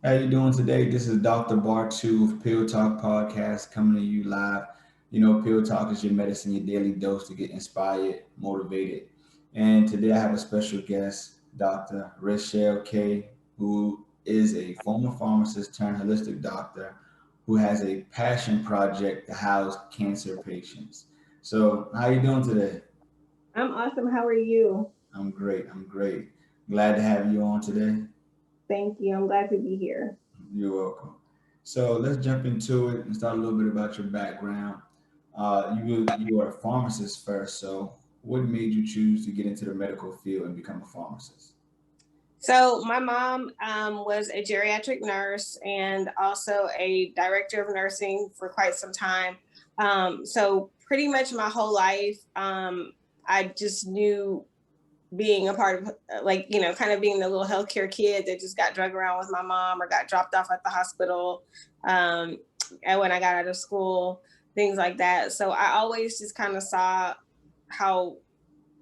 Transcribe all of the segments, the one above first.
How you doing today? This is Dr. Bar 2 of Pill Talk Podcast coming to you live. You know, Pill Talk is your medicine, your daily dose to get inspired, motivated. And today I have a special guest, Dr. Raechelle K, who is a former pharmacist turned holistic doctor who has a passion project to house cancer patients. So, how you doing today? I'm awesome. How are you? I'm great. I'm great. Glad to have you on today. Thank you. I'm glad to be here. You're welcome. So let's jump into it and start a little bit about your background. You are a pharmacist first. So what made you choose to get into the medical field and become a pharmacist? So, my mom was a geriatric nurse and also a director of nursing for quite some time. So, pretty much my whole life, I just knew being a part of, kind of being the little healthcare kid that just got drug around with my mom or got dropped off at the hospital. Um, and when I got out of school, things like that. So, I always just kind of saw how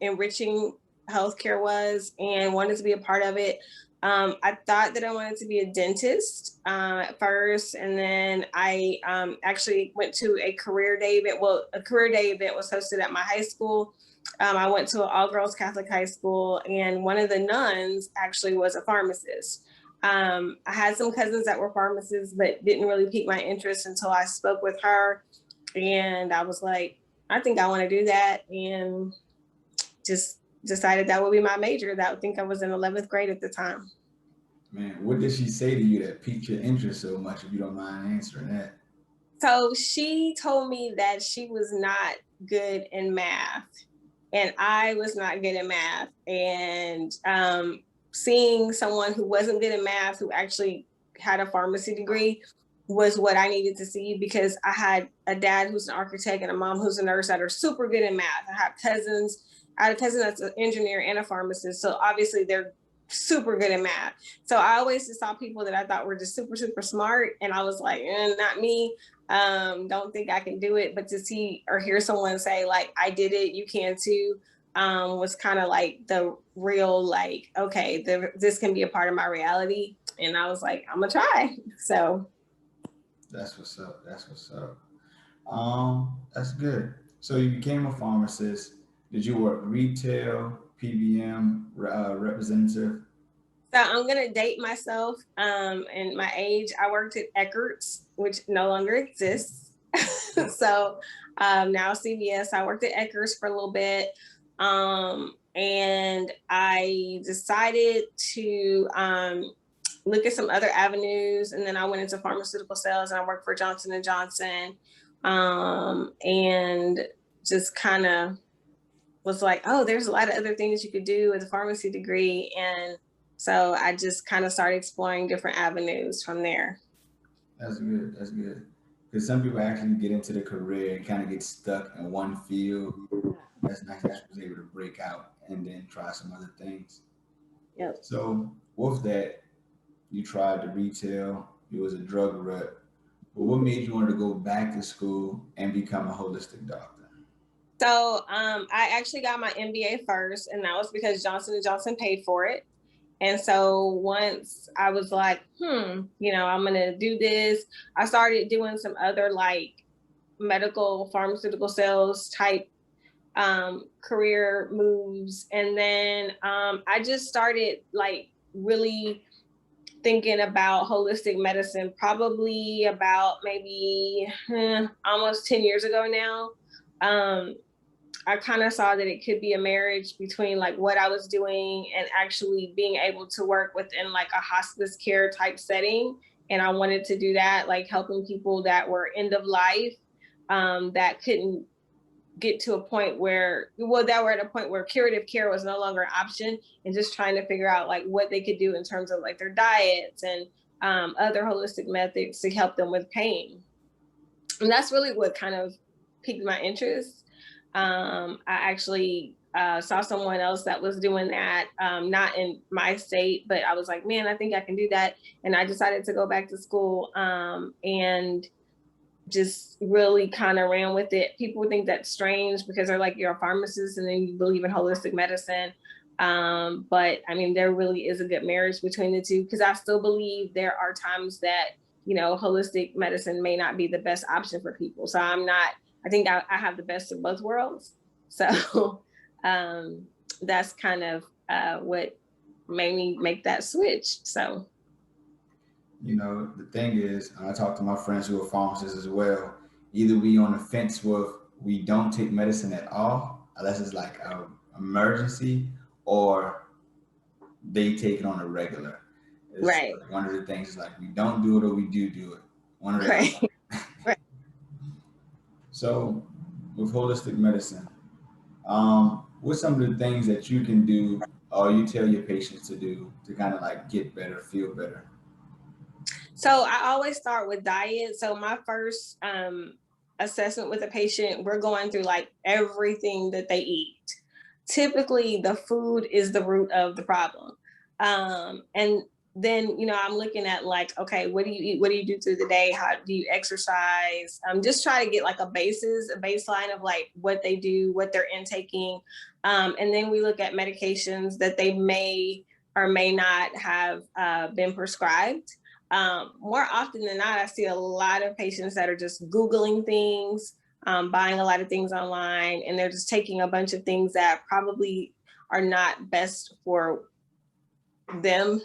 enriching healthcare was and wanted to be a part of it. I thought that I wanted to be a dentist at first, and then I actually went to a career day event. Well, a career day event was hosted at my high school. I went to an all girls Catholic high school, and one of the nuns actually was a pharmacist. I had some cousins that were pharmacists, but didn't really pique my interest until I spoke with her. And I was like, I think I want to do that. And just decided that would be my major. That I think I was in 11th grade at the time. Man, what did she say to you that piqued your interest so much, if you don't mind answering that? So she told me that she was not good in math, and I was not good at math. And seeing someone who wasn't good at math who actually had a pharmacy degree was what I needed to see, because I had a dad who's an architect and a mom who's a nurse that are super good at math. I have cousins. I had a cousin that's an engineer and a pharmacist, so obviously they're super good at math. So I always just saw people that I thought were just super super smart, and I was like, not me. Don't think I can do it. But to see or hear someone say like, I did it, you can too, was kind of like the real like, okay, this can be a part of my reality. And I was like, I'm gonna try. So That's what's up. That's what's up. That's good. So you became a pharmacist. Did you work retail, PBM, representative? I'm gonna date myself and my age. I worked at Eckert's, which no longer exists. So now CVS. I worked at Eckert's for a little bit, and I decided to look at some other avenues, and then I went into pharmaceutical sales, and I worked for Johnson and Johnson, and just kind of was like, oh, there's a lot of other things you could do with a pharmacy degree. And so I just kind of started exploring different avenues from there. That's good. That's good. Because some people actually get into the career and kind of get stuck in one field. That's nice that you was able to break out and then try some other things. Yep. So with that, you tried the retail. You was a drug rep. But what made you want to go back to school and become a holistic doctor? So I actually got my MBA first, and that was because Johnson& Johnson paid for it. And so once I was like, I'm going to do this, I started doing some other like medical pharmaceutical sales type career moves. And then I just started like really thinking about holistic medicine probably about maybe almost 10 years ago now. I kind of saw that it could be a marriage between like what I was doing and actually being able to work within like a hospice care type setting. And I wanted to do that, like helping people that were end of life, that couldn't get to a point where, well, that were at a point where curative care was no longer an option, and just trying to figure out like what they could do in terms of like their diets and other holistic methods to help them with pain. And that's really what kind of piqued my interest. I actually saw someone else that was doing that, not in my state, but I was like, man, I think I can do that. And I decided to go back to school, and just really kind of ran with it. People think that's strange because they're like, you're a pharmacist and then you believe in holistic medicine. But I mean, there really is a good marriage between the two, because I still believe there are times that, you know, holistic medicine may not be the best option for people. So I think I have the best of both worlds. So that's kind of what made me make that switch. So, You know, the thing is, I talk to my friends who are pharmacists as well. Either we on the fence with we don't take medicine at all, unless it's like a emergency, or they take it on a regular. It's right, like one of the things is like we don't do it or we do it. One or the other. right, right. So with holistic medicine, what's some of the things that you can do or you tell your patients to do to kind of like get better, feel better? So I always start with diet. So my first assessment with a patient, we're going through like everything that they eat. Typically, the food is the root of the problem. And then, you know, I'm looking at like, okay, what do you eat? What do you do through the day? How do you exercise? Just try to get like a baseline of like what they do, what they're intaking. And then we look at medications that they may or may not have been prescribed. More often than not, I see a lot of patients that are just Googling things, buying a lot of things online, and they're just taking a bunch of things that probably are not best for them.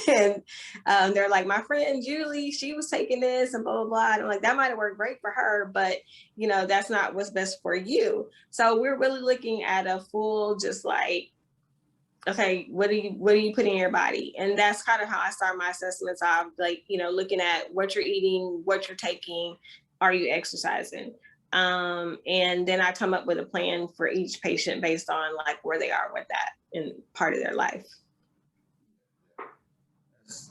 And they're like, my friend Julie, she was taking this and blah, blah, blah. And I'm like, that might have worked great for her, but you know, that's not what's best for you. So we're really looking at a full, just like, okay, what do you put in your body? And that's kind of how I start my assessments off, like, you know, looking at what you're eating, what you're taking, are you exercising? And then I come up with a plan for each patient based on like where they are with that in part of their life. That's,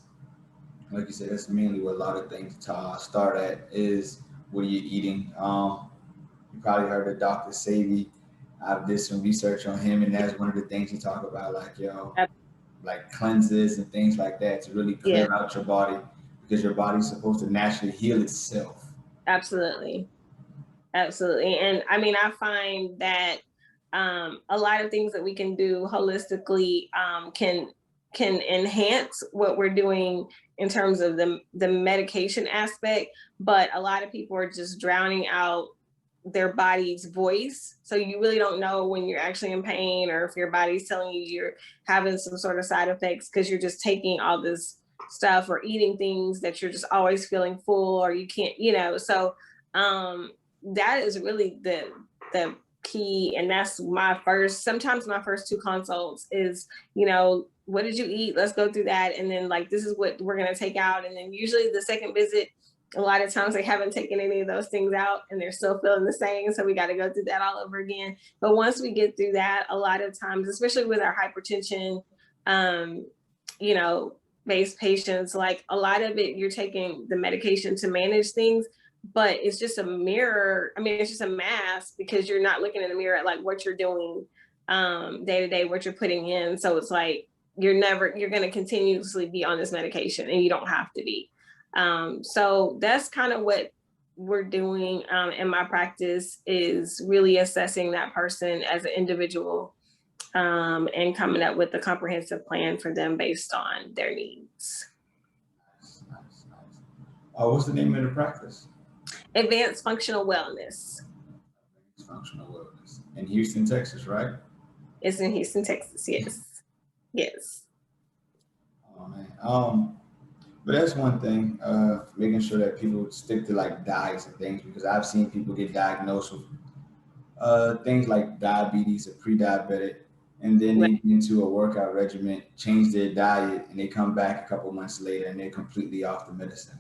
like you said, that's mainly what a lot of things start at is what are you eating? You probably heard of Dr. Savy. I did some research on him, and that's one of the things he talk about, like like cleanses and things like that to really Yeah, clear out your body because your body's supposed to naturally heal itself. absolutely. Absolutely. And I mean, I find that a lot of things that we can do holistically can enhance what we're doing in terms of the medication aspect, but a lot of people are just drowning out their body's voice. So you really don't know when you're actually in pain or if your body's telling you you're having some sort of side effects because you're just taking all this stuff or eating things that you're just always feeling full or you can't, you know. So um that is really the key. And that's sometimes my first two consults is, you know, what did you eat, let's go through that, and then like this is what we're going to take out. And then usually the second visit, a lot of times they haven't taken any of those things out and they're still feeling the same, so we got to go through that all over again. But once we get through that, a lot of times, especially with our hypertension, um you know, based patients, like a lot of it, you're taking the medication to manage things, but it's just a mirror. I mean, it's just a mask because you're not looking in the mirror at like what you're doing day to day, what you're putting in. So it's like you're going to continuously be on this medication and you don't have to be. So that's kind of what we're doing in my practice, is really assessing that person as an individual, and coming up with a comprehensive plan for them based on their needs. Nice, nice, nice. What's the name of the practice? Advanced functional wellness. Functional wellness in Houston, Texas, right? It's in Houston, Texas. Yes. Yes. Oh man. But that's one thing. Making sure that people stick to like diets and things because I've seen people get diagnosed with things like diabetes or pre-diabetic, and then Right. they get into a workout regimen, change their diet, and they come back a couple months later and they're completely off the medicine.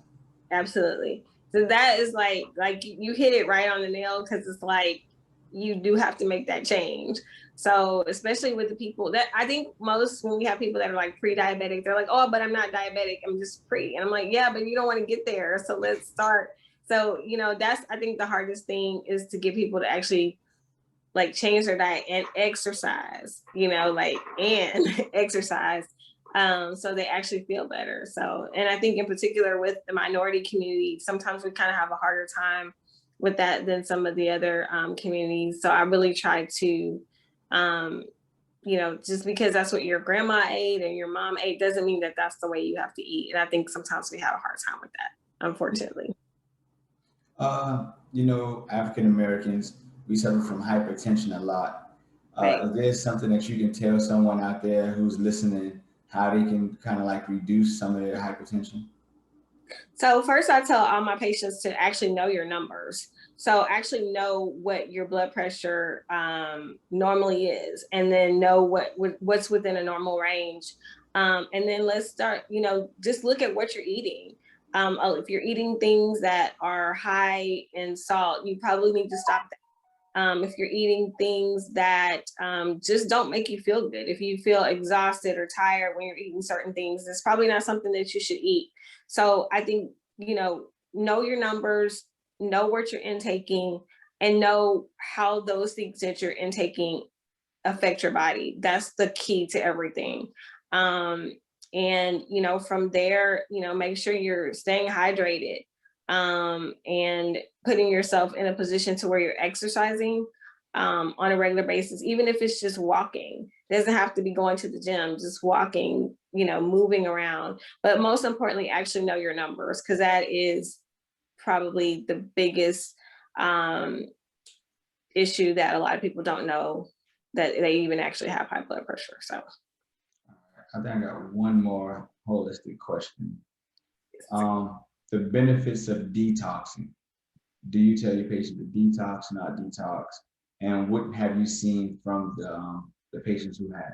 Absolutely. So that is like you hit it right on the nail, because it's like you do have to make that change. So especially with the people that I think most, when we have people that are like pre-diabetic, they're like, oh, but I'm not diabetic, I'm just pre. And I'm like, yeah, but you don't want to get there. So let's start. So, you know, that's, I think the hardest thing is to get people to actually like change their diet and exercise, you know, like and exercise, so they actually feel better. So, and I think in particular with the minority community, sometimes we kind of have a harder time with that than some of the other communities. So I really try to um, just because that's what your grandma ate and your mom ate doesn't mean that that's the way you have to eat. And I think sometimes we have a hard time with that, unfortunately. African Americans, we suffer from hypertension a lot. Right. Is there something that you can tell someone out there who's listening how they can kind of like reduce some of their hypertension? So first I tell all my patients to actually know your numbers. So actually know what your blood pressure normally is, and then know what's within a normal range. And then let's start, just look at what you're eating. If you're eating things that are high in salt, you probably need to stop that. If you're eating things that just don't make you feel good, if you feel exhausted or tired when you're eating certain things, it's probably not something that you should eat. So I think, know your numbers, know what you're intaking, and know how those things that you're intaking affect your body. That's the key to everything. Um, and from there, make sure you're staying hydrated, and putting yourself in a position to where you're exercising on a regular basis, even if it's just walking. It doesn't have to be going to the gym, just walking, moving around. But most importantly, actually know your numbers, because that is probably the biggest issue that a lot of people don't know, that they even actually have high blood pressure. So I think I got one more holistic question. The benefits of detoxing. Do you tell your patient to detox, not detox? And what have you seen from the patients who have?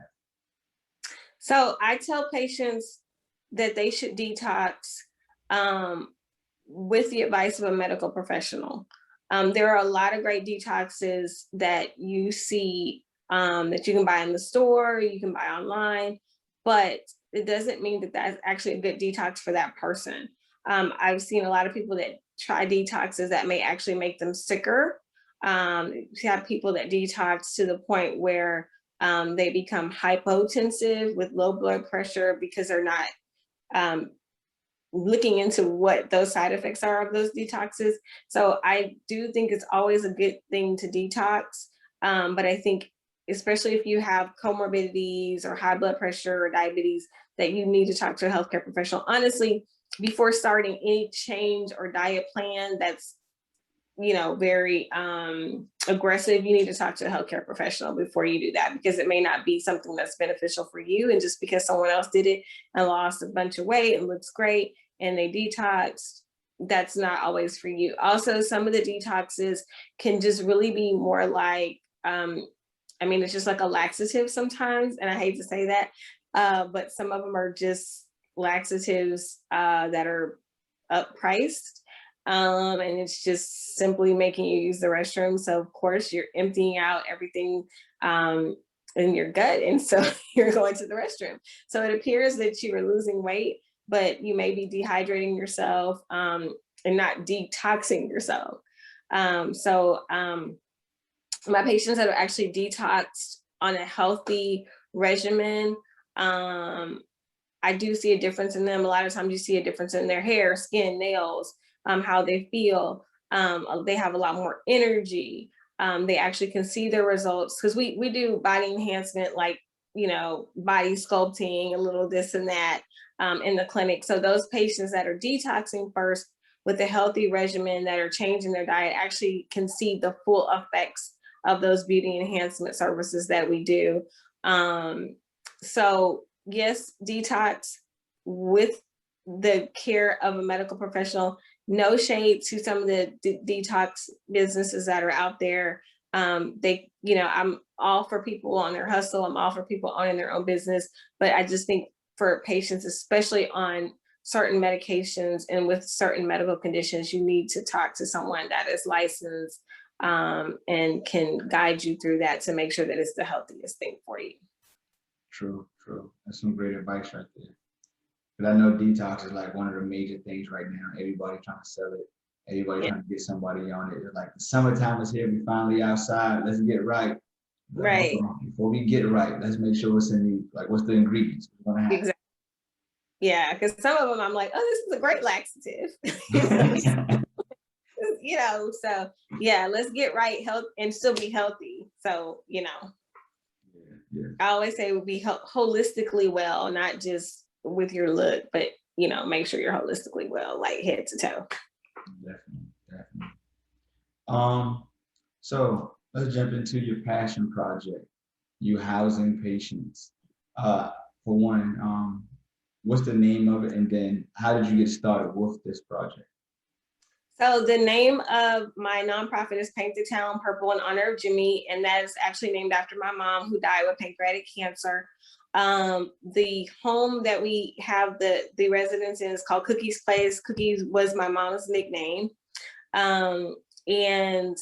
So I tell patients that they should detox um, with the advice of a medical professional. There are a lot of great detoxes that you see, that you can buy in the store, you can buy online, but it doesn't mean that that's actually a good detox for that person. I've seen a lot of people that try detoxes that may actually make them sicker. You have people that detox to the point where they become hypotensive with low blood pressure because they're not um, looking into what those side effects are of those detoxes. So I do think it's always a good thing to detox. But I think, especially if you have comorbidities or high blood pressure or diabetes, that you need to talk to a healthcare professional. Honestly, before starting any change or diet plan that's very aggressive, you need to talk to a healthcare professional before you do that, because it may not be something that's beneficial for you. And just because someone else did it and lost a bunch of weight and looks great and they detoxed, that's not always for you. Also, some of the detoxes can just really be more like, it's just like a laxative sometimes. And I hate to say that, but some of them are just laxatives that are uppriced, and it's just simply making you use the restroom. So of course you're emptying out everything in your gut, and so you're going to the restroom. So it appears that you are losing weight, but you may be dehydrating yourself, and not detoxing yourself. My patients that are actually detoxed on a healthy regimen, I do see a difference in them. A lot of times you see a difference in their hair, skin, nails, how they feel. They have a lot more energy. They actually can see their results, because we do body enhancement, like, body sculpting, a little this and that, in the clinic. So those patients that are detoxing first with a healthy regimen, that are changing their diet, actually can see the full effects of those beauty enhancement services that we do. So yes, detox with the care of a medical professional. No shade to some of the detox businesses that are out there. I'm all for people on their hustle. I'm all for people owning their own business. But I just think for patients, especially on certain medications and with certain medical conditions, you need to talk to someone that is licensed, and can guide you through that to make sure that it's the healthiest thing for you. True, true. That's some great advice right there. But I know detox is like one of the major things right now. Everybody trying to sell it. Everybody trying to get somebody on it. It's like the summertime is here. We finally outside. Let's get right. But Right. before we get right, let's make sure what's in what's the ingredients we're gonna have. Exactly. Yeah, because some of them I'm like, oh, this is a great laxative. So yeah, let's get right, health, and still be healthy. So. Yeah, I always say it would be holistically well, not just with your look, but make sure you're holistically well, like head to toe. Definitely, definitely. Um, so let's jump into your passion project, you housing patients. Uh, for one, what's the name of it, and then how did you get started with this project? So the name of my nonprofit is Paint the Town Purple in honor of Jimmie, and that is actually named after my mom who died with pancreatic cancer. The home that we have the residence in is called Cookie's Place. Cookies was my mom's nickname. And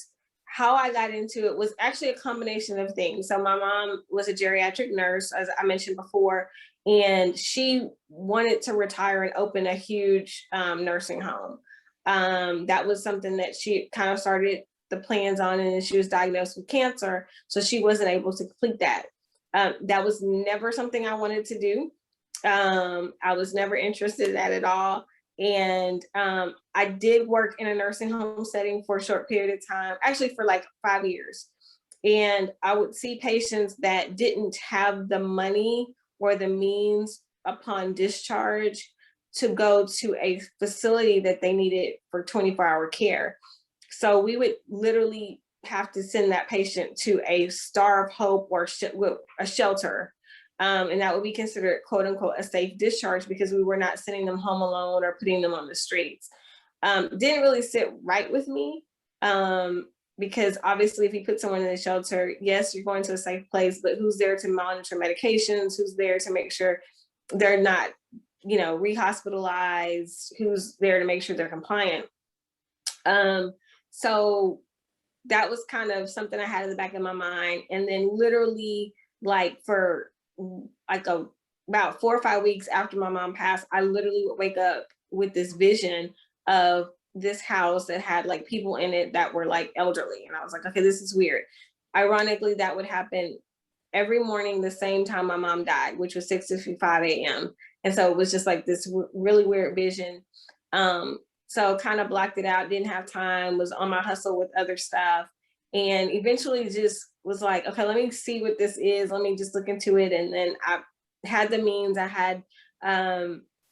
how I got into it was actually a combination of things. So my mom was a geriatric nurse, as I mentioned before, and she wanted to retire and open a huge nursing home. That was something that she kind of started the plans on, and then she was diagnosed with cancer, so she wasn't able to complete that. That was never something I wanted to do. I was never interested in that at all. And I did work in a nursing home setting for a short period of time, actually for like 5 years. And I would see patients that didn't have the money or the means upon discharge to go to a facility that they needed for 24-hour care. So we would literally have to send that patient to a Star of Hope or a shelter. And that would be considered, quote unquote, a safe discharge because we were not sending them home alone or putting them on the streets. Didn't really sit right with me, because obviously if you put someone in a shelter, yes, you're going to a safe place, but who's there to monitor medications? Who's there to make sure they're not, rehospitalized? Who's there to make sure they're compliant? So that was kind of something I had in the back of my mind. And then literally like for like about 4 or 5 weeks after my mom passed, I literally would wake up with this vision of this house that had like people in it that were like elderly. And I was like, okay, this is weird. Ironically, that would happen every morning the same time my mom died, which was 6:55 a.m. And so it was just like this really weird vision. So kind of blocked it out, didn't have time, was on my hustle with other stuff. And eventually just was like, okay, let me see what this is. Let me just look into it. And then I had the means, I had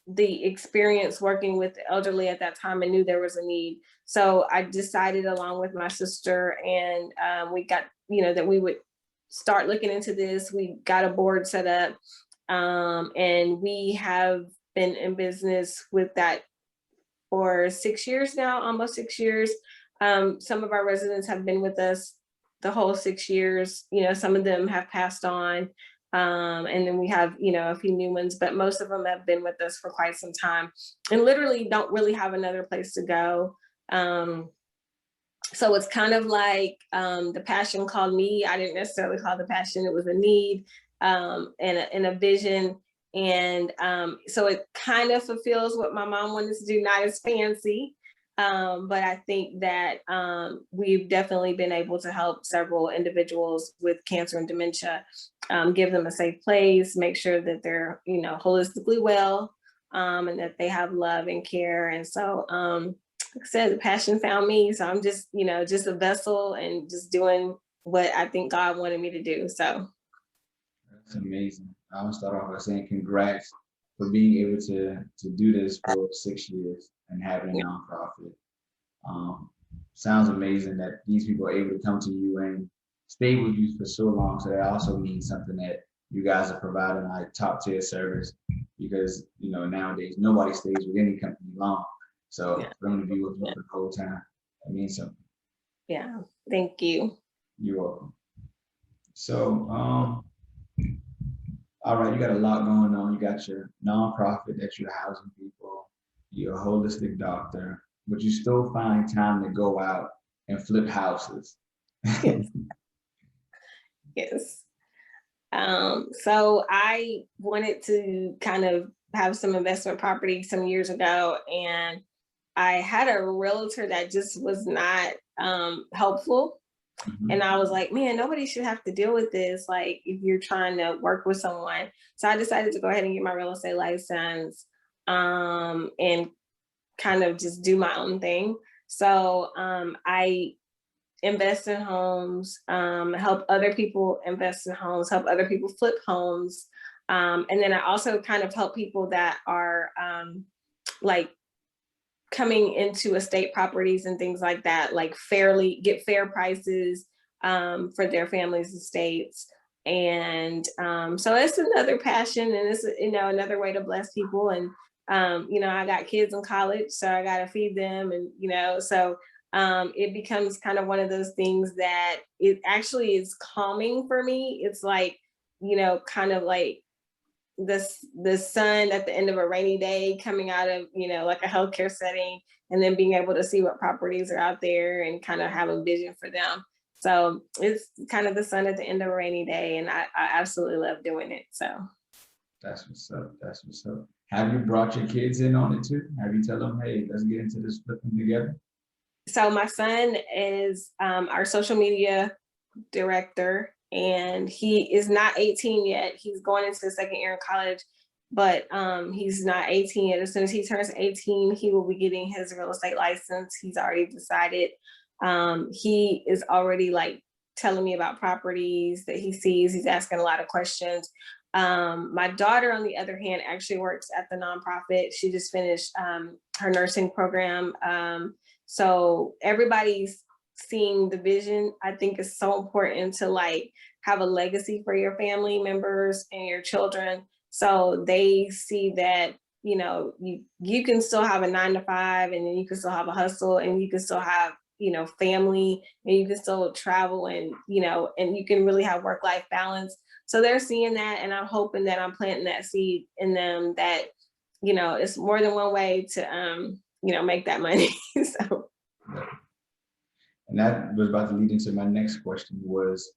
the experience working with the elderly at that time and knew there was a need. So I decided along with my sister and we got, that we would start looking into this. We got a board set up, and we have been in business with that for 6 years now, almost 6 years. Some of our residents have been with us the whole 6 years. Some of them have passed on. And then we have, a few new ones, but most of them have been with us for quite some time and literally don't really have another place to go. So it's kind of like the passion called me. I didn't necessarily call the passion, it was a need, and a vision. And so it kind of fulfills what my mom wanted to do, not as fancy. But I think that we've definitely been able to help several individuals with cancer and dementia, give them a safe place, make sure that they're, holistically well, and that they have love and care. And so, like I said, the passion found me. So I'm just, just a vessel and just doing what I think God wanted me to do. So That's amazing. I want to start off by saying congrats for being able to do this for 6 years and having a nonprofit. Um, Sounds amazing that these people are able to come to you and stay with you for so long. So that also means something that you guys are providing like top tier service because nowadays nobody stays with any company long. So yeah, for them to be with you for the whole time, that means something. yeah. Thank you. You're welcome. So all right, you got a lot going on. You got your nonprofit that you're housing people, you're a holistic doctor, but you still find time to go out and flip houses. Yes. Yes. So I wanted to kind of have some investment property some years ago, and I had a realtor that just was not helpful. And I was like, man, nobody should have to deal with this. Like, if you're trying to work with someone. So I decided to go ahead and get my real estate license, and kind of just do my own thing. So I invest in homes, help other people invest in homes, help other people flip homes. And then I also kind of help people that are like coming into estate properties and things like that, like fairly get fair prices for their families' estates. And so it's another passion, and it's, you know, another way to bless people. And you know, I got kids in college, so I got to feed them, and you know, so it becomes kind of one of those things that it actually is calming for me. It's like, you know, kind of like the sun at the end of a rainy day coming out of, you know, like a healthcare setting, and then being able to see what properties are out there and kind of have a vision for them. So it's kind of the sun at the end of a rainy day, and I absolutely love doing it. So That's what's up. That's what's up. Have you brought your kids in on it too? Have you tell them, hey, let's get into this flipping together? so my son is our social media director, and he is not 18 yet. He's going into the second year in college, but he's not 18 yet. As soon as he turns 18, he will be getting his real estate license. He's already decided. He is already like telling me about properties that he sees. He's asking a lot of questions. My daughter, on the other hand, actually works at the nonprofit. She just finished her nursing program. So everybody's seeing the vision. I think is so important to like have a legacy for your family members and your children, so they see that, you know, you can still have a 9 to 5, and then you can still have a hustle, and you can still have, you know, family, and you can still travel, and you know, and you can really have work-life balance. So they're seeing that, and I'm hoping that I'm planting that seed in them, that, you know, it's more than one way to you know, make that money. So And that was about to lead into my next question was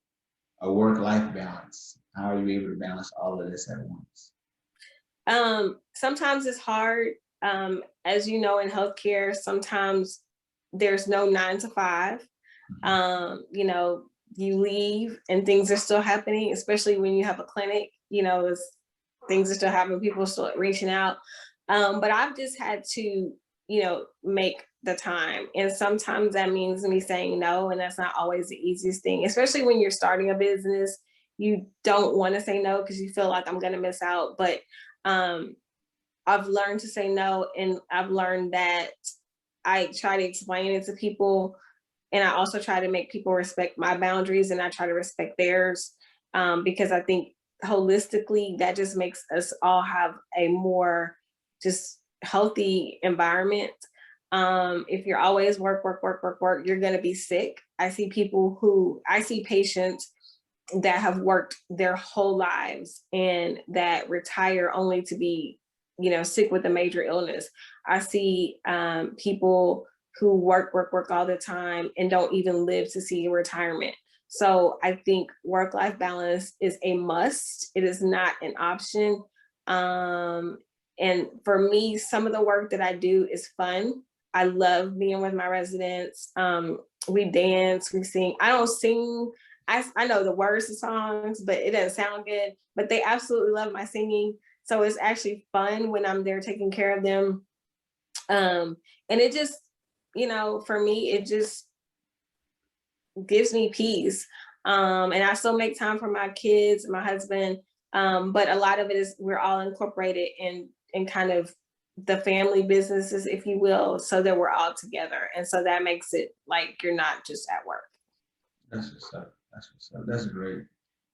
a work-life balance. How are you able to balance all of this at once? Sometimes it's hard. As you know, in healthcare, sometimes there's no 9 to 5. You know, you leave and things are still happening, especially when you have a clinic, you know, things are still happening, people are still reaching out. But I've just had to, you know, make the time. And sometimes that means me saying no. And that's not always the easiest thing, especially when you're starting a business. You don't want to say no because you feel like I'm going to miss out. But um, I've learned to say no. And I've learned that I try to explain it to people. And I also try to make people respect my boundaries, and I try to respect theirs, because I think holistically that just makes us all have a more just healthy environment. If you're always work, work, work, work, work, you're going to be sick. I see patients that have worked their whole lives and that retire only to be, you know, sick with a major illness. I see people who work, work, work all the time and don't even live to see retirement. So I think work-life balance is a must. It is not an option. And for me, some of the work that I do is fun. I love being with my residents. We dance, we sing. I don't sing. I know the words to songs, but it doesn't sound good. But they absolutely love my singing. So it's actually fun when I'm there taking care of them. And it just, you know, for me, it just gives me peace. And I still make time for my kids, my husband. But a lot of it is we're all incorporated in kind of the family businesses, if you will, so that we're all together. And so that makes it like you're not just at work. That's what's up. That's what's up. That's great.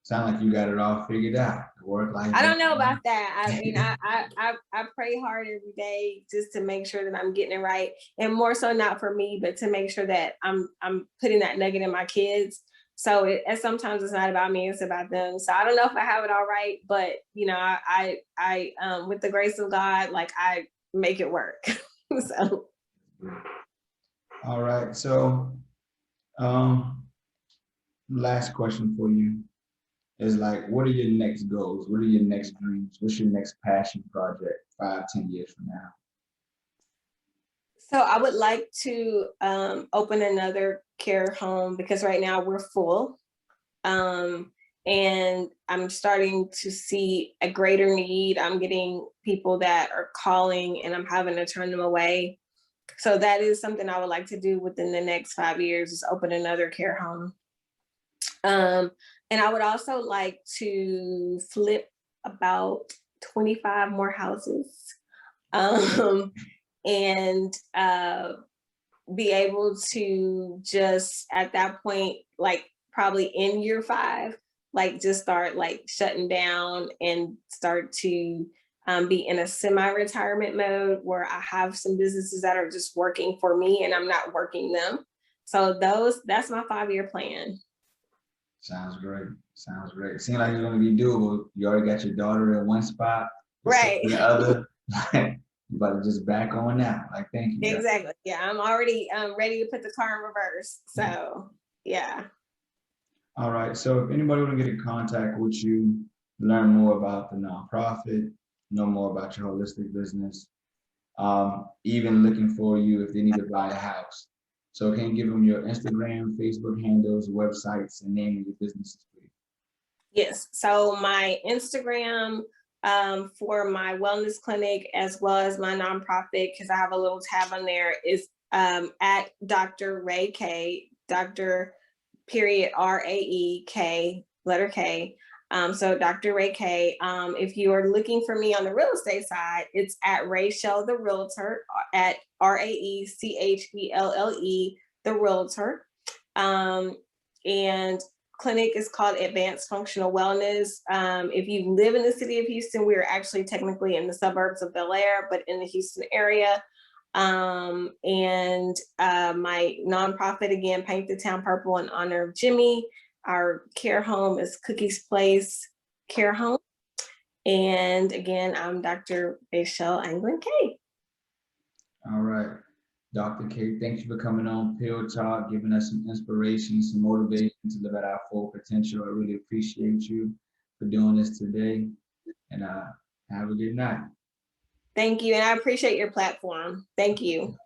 Sound like you got it all figured out. The work-life I don't balance. know about that. I mean, I pray hard every day just to make sure that I'm getting it right, and more so not for me, but to make sure that I'm putting that nugget in my kids. So and sometimes it's not about me; it's about them. So I don't know if I have it all right, but you know, I with the grace of God, like I make it work. So All right. So, um, last question for you is like, what are your next goals? What are your next dreams? What's your next passion project 5, 10 years from now? So I would like to open another care home because right now we're full. Um, and I'm starting to see a greater need. I'm getting people that are calling and I'm having to turn them away. So that is something I would like to do within the next 5 years, is open another care home. And I would also like to flip about 25 more houses, and be able to just at that point, like probably in year 5, like just start like shutting down and start to be in a semi-retirement mode where I have some businesses that are just working for me and I'm not working them. So that's my 5-year plan. Sounds great. Sounds great. Seems like it's going to be doable. You already got your daughter in one spot, your son Right. in the other. You about to just back on now. Like, thank you. Exactly. Yeah, I'm already ready to put the car in reverse. So yeah. All right. So if anybody want to get in contact with you, learn more about the nonprofit, know more about your holistic business, even looking for you if they need to buy a house. So can you give them your Instagram, Facebook handles, websites, and name of your businesses, please? Yes. So my Instagram, for my wellness clinic as well as my nonprofit, because I have a little tab on there, is at Dr. Raechelle, Dr. period Raek letter K. So Dr. Raechelle. If you are looking for me on the real estate side, it's at Raechelle the Realtor, at Raechelle the Realtor. And clinic is called Advanced Functional Wellness. If you live in the city of Houston, we are actually technically in the suburbs of Bel Air, but in the Houston area. And my nonprofit, again, Paint the Town Purple in honor of Jimmie. Our care home is Cookie's Place Care Home. And again, I'm Dr. Raechelle Anglin K. All right. Dr. K, thank you for coming on Pill Talk, giving us some inspiration, some motivation to live at our full potential. I really appreciate you for doing this today. And have a good night. Thank you. And I appreciate your platform. Thank you.